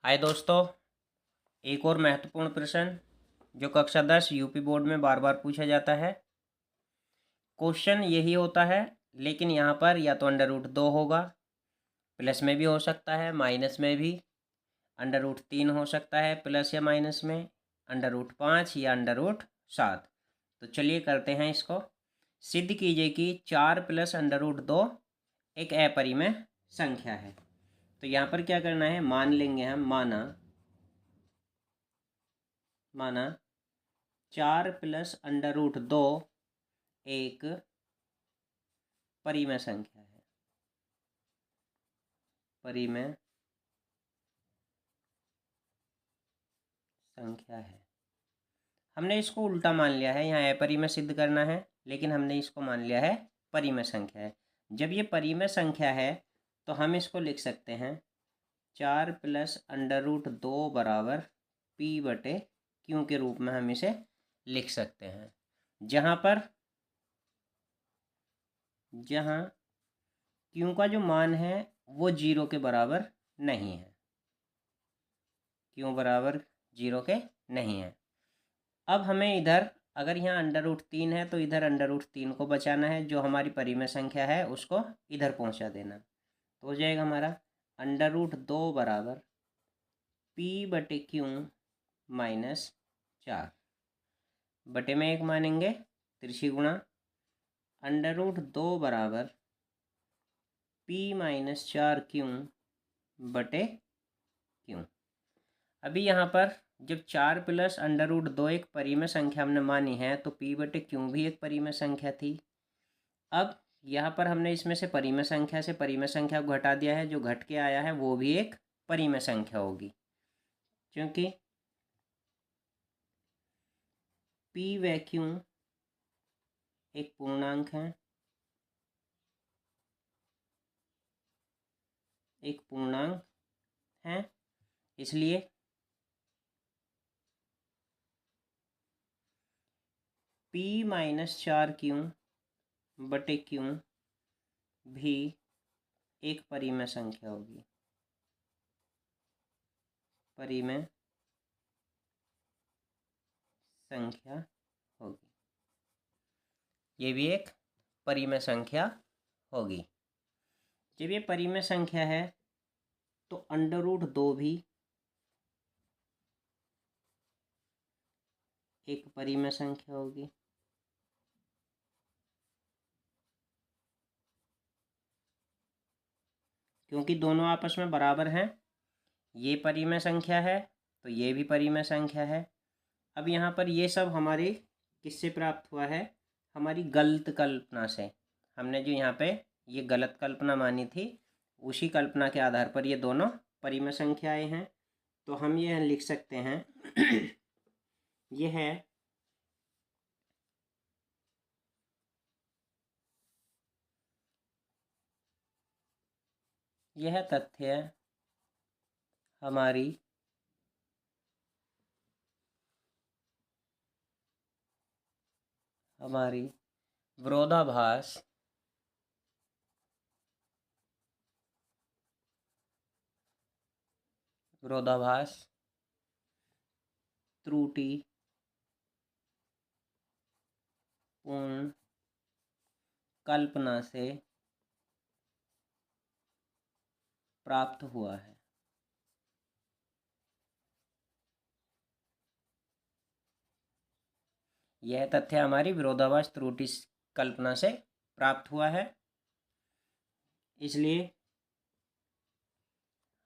हाय दोस्तों, एक और महत्वपूर्ण प्रश्न जो कक्षा 10 यूपी बोर्ड में बार बार पूछा जाता है। क्वेश्चन यही होता है, लेकिन यहाँ पर या तो √2 होगा, प्लस में भी हो सकता है, माइनस में भी, √3 हो सकता है प्लस या माइनस में, √5 या √7। तो चलिए करते हैं इसको। सिद्ध कीजिए कि 4 + √2 एक अपरिमेय संख्या है। तो यहाँ पर क्या करना है, मान लेंगे हम, माना 4 + √2 एक परिमेय संख्या है। परिमेय संख्या है। हमने इसको उल्टा मान लिया है, यहाँ अपरिमेय सिद्ध करना है, लेकिन हमने इसको मान लिया है परिमेय संख्या है। जब ये परिमेय संख्या है तो हम इसको लिख सकते हैं 4 + √2 बराबर P/Q के रूप में हम इसे लिख सकते हैं, जहाँ Q का जो मान है वो 0 के बराबर नहीं है। Q बराबर 0 के नहीं है। अब हमें इधर, अगर यहाँ √3 है तो इधर √3 को बचाना है, जो हमारी परिमेय संख्या है उसको इधर पहुँचा देना। तो हो जाएगा हमारा √2 बराबर P/Q -4 बटे में 1 मानेंगे, त्रिशी गुणा √2 बराबर P -4Q बटे Q। अभी यहाँ पर जब 4 + √2 एक परिमेय संख्या हमने मानी है तो P/Q भी एक परिमेय संख्या थी। अब यहाँ पर हमने इसमें से परिमेय संख्या से परिमेय संख्या को घटा दिया है, जो घट के आया है वो भी एक परिमेय संख्या होगी, क्योंकि P व Q एक पूर्णांक है, इसलिए P -4Q बटे Q भी एक परिमेय संख्या होगी, परिमेय संख्या होगी। ये भी एक परिमेय संख्या होगी। जब ये परिमेय संख्या है तो √2 भी एक परिमेय संख्या होगी। क्योंकि दोनों आपस में बराबर हैं, ये परिमेय संख्या है तो ये भी परिमेय संख्या है। अब यहाँ पर ये सब हमारी किससे प्राप्त हुआ है, हमारी गलत कल्पना से। हमने जो यहाँ पे ये गलत कल्पना मानी थी, उसी कल्पना के आधार पर ये दोनों परिमेय संख्याएं हैं। तो हम ये लिख सकते हैं यह तथ्य हमारी विरोधाभास त्रुटि पूर्ण कल्पना से प्राप्त हुआ है। यह तथ्य हमारी विरोधाभास त्रुटि कल्पना से प्राप्त हुआ है, इसलिए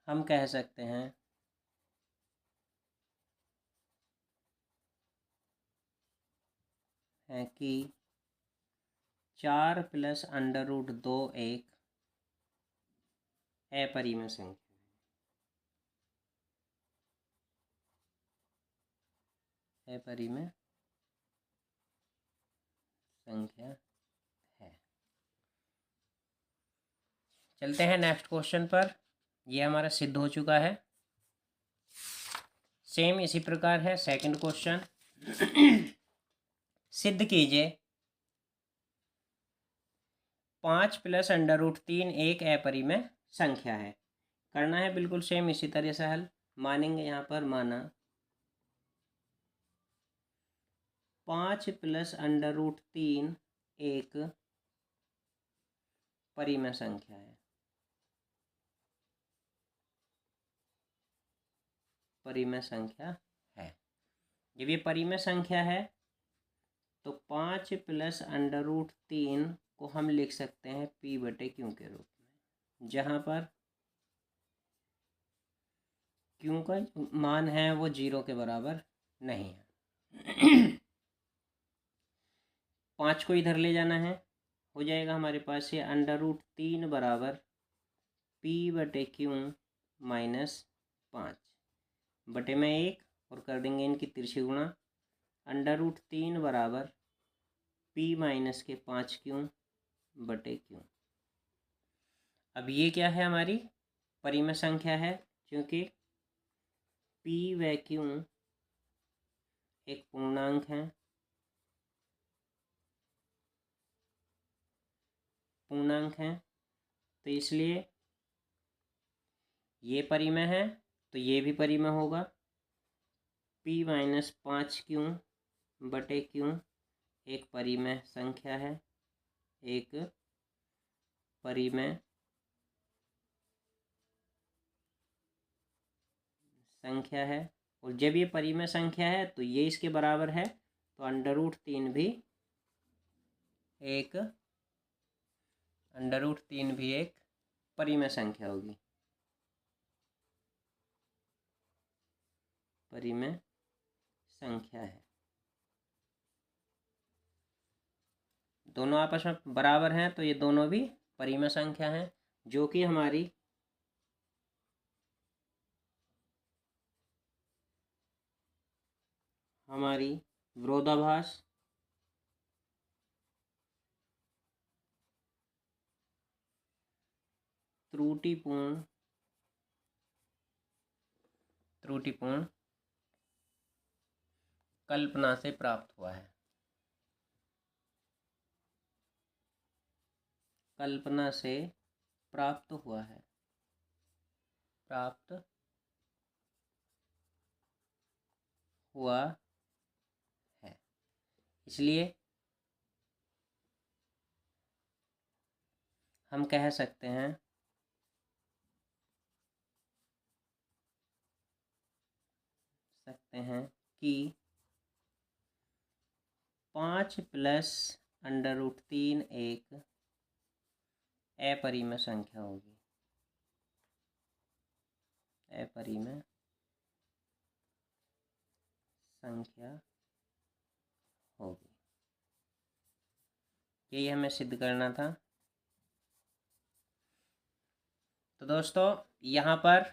हम कह सकते हैं कि 4 + √2 एक अपरिमेय संख्या है। चलते हैं नेक्स्ट क्वेश्चन पर। यह हमारा सिद्ध हो चुका है। सेम इसी प्रकार है सेकंड क्वेश्चन। सिद्ध कीजिए 5 + √3 एक अपरिमेय संख्या है। करना है बिल्कुल सेम इसी तरह से हल। मानेंगे यहाँ पर, माना 5 + √3 एक परिमेय संख्या है। परिमेय संख्या है। जब ये परिमेय संख्या है तो 5 + √3 को हम लिख सकते हैं p/q के रूप में, जहाँ पर q का मान है वो 0 के बराबर नहीं है। 5 को इधर ले जाना है, हो जाएगा हमारे पास ये √3 बराबर p/q - 5 बटे में 1 और कर देंगे इनकी तिरछी गुणा। √3 बराबर p - 5q/q। अब ये क्या है, हमारी परिमेय संख्या है, क्योंकि p व q एक पूर्णांक है। तो इसलिए ये परिमेय है तो ये भी परिमेय होगा। p - 5q/q एक परिमेय संख्या है, एक परिमेय संख्या है। और जब ये परिमेय संख्या है तो ये इसके बराबर है, तो √3 भी एक परिमेय संख्या होगी। परिमेय संख्या है। दोनों आपस में बराबर हैं तो ये दोनों भी परिमेय संख्या हैं, जो कि हमारी विरोधाभास त्रुटिपूर्ण कल्पना से प्राप्त हुआ है। कल्पना से प्राप्त हुआ है। प्राप्त हुआ है। इसलिए हम कह सकते हैं कि 5 + √3 एक अपरिमेय संख्या होगी। अपरिमेय संख्या होगी। यही हमें सिद्ध करना था। तो दोस्तों, यहाँ पर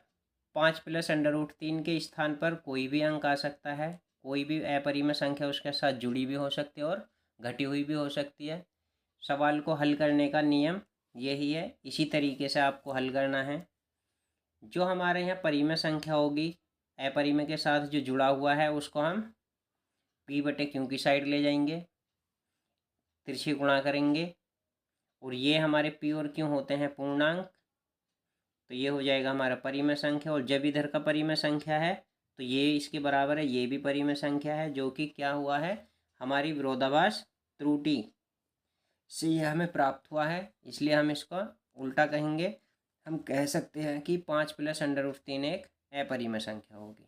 5 + √3 के स्थान पर कोई भी अंक आ सकता है। कोई भी अपरिमेय संख्या उसके साथ जुड़ी भी हो सकती है और घटी हुई भी हो सकती है। सवाल को हल करने का नियम यही है, इसी तरीके से आपको हल करना है। जो हमारे यहाँ परिमेय संख्या होगी, अपरिमेय के साथ जो जुड़ा हुआ है, उसको हम p/q की साइड ले जाएंगे, तिरछी गुणा करेंगे। और ये हमारे p और q होते हैं पूर्णांक, तो ये हो जाएगा हमारा परिमेय संख्या। और जब इधर का परिमेय संख्या है तो ये इसके बराबर है, ये भी परिमेय संख्या है, जो कि क्या हुआ है, हमारी विरोधाभास त्रुटि से यह हमें प्राप्त हुआ है। इसलिए हम इसका उल्टा कहेंगे। हम कह सकते हैं कि 5 + √3 एक अपरिमेय संख्या होगी।